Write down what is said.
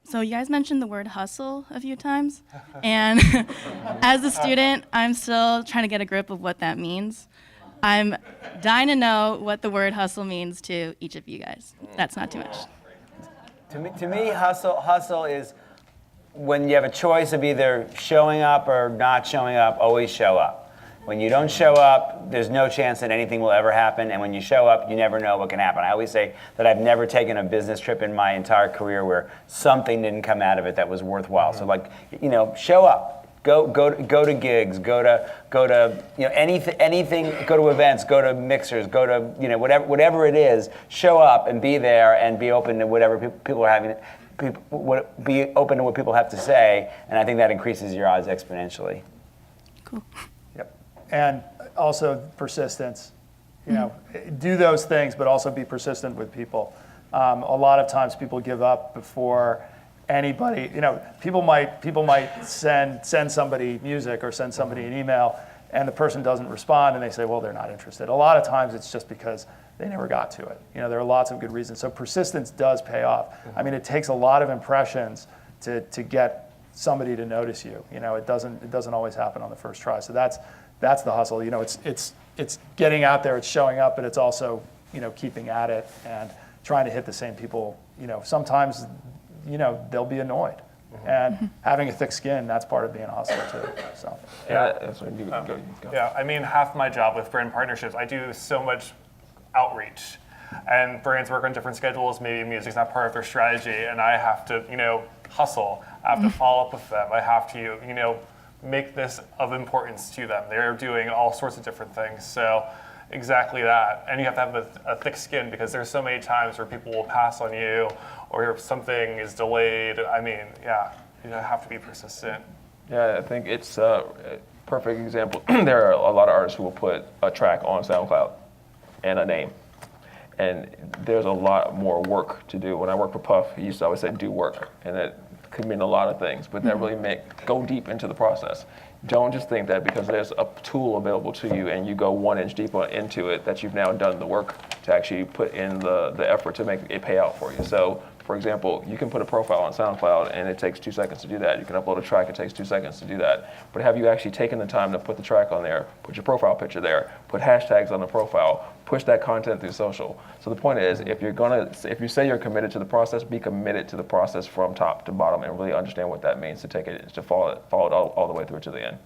So you guys mentioned the word hustle a few times, and as a student, I'm still trying to get a grip of what that means. I'm dying to know what the word hustle means to each of you guys. That's not too much. To me, hustle is when you have a choice of either showing up or not showing up, always show up. When you don't show up, there's no chance that anything will ever happen. And when you show up, you never know what can happen. I always say that I've never taken a business trip in my entire career where something didn't come out of it that was worthwhile. So show up. Go to gigs, go to anything, go to events, go to mixers, go to whatever it is. Show up and be there and be open to whatever people are having. Be open to what people have to say, and I think that increases your odds exponentially. Cool. Yep. And also persistence. Do those things, but also be persistent with people. A lot of times people give up before anybody. People might send somebody music or send somebody an email, and the person doesn't respond, and they say, well, they're not interested. A lot of times it's just because they never got to it. There are lots of good reasons. So persistence does pay off. I mean, it takes a lot of impressions to get somebody to notice you. It doesn't always happen on the first try. So that's the hustle. It's getting out there, it's showing up, but it's also keeping at it and trying to hit the same people. Sometimes they'll be annoyed. And having a thick skin, that's part of being a hustler too. So that's what you go. Yeah, I mean, half my job with brand partnerships, I do so much outreach. And brands work on different schedules. Maybe music's not part of their strategy, and I have to, hustle. I have to follow up with them. I have to, make this of importance to them. They're doing all sorts of different things. So exactly that. And you have to have a thick skin because there's so many times where people will pass on you or if something is delayed. I mean, yeah, you have to be persistent. Yeah, I think it's a perfect example. There are a lot of artists who will put a track on SoundCloud and a name. And there's a lot more work to do. When I worked for Puff, he used to always say, do work. And that could mean a lot of things, but that really go deep into the process. Don't just think that because there's a tool available to you and you go 1 inch deeper into it that you've now done the work to actually put in the effort to make it pay out for you. So, for example, you can put a profile on SoundCloud and it takes 2 seconds to do that. You can upload a track, it takes 2 seconds to do that. But have you actually taken the time to put the track on there, put your profile picture there, put hashtags on the profile, push that content through social? So the point is, if you say you're committed to the process, be committed to the process from top to bottom and really understand what that means to follow it all the way through to the end.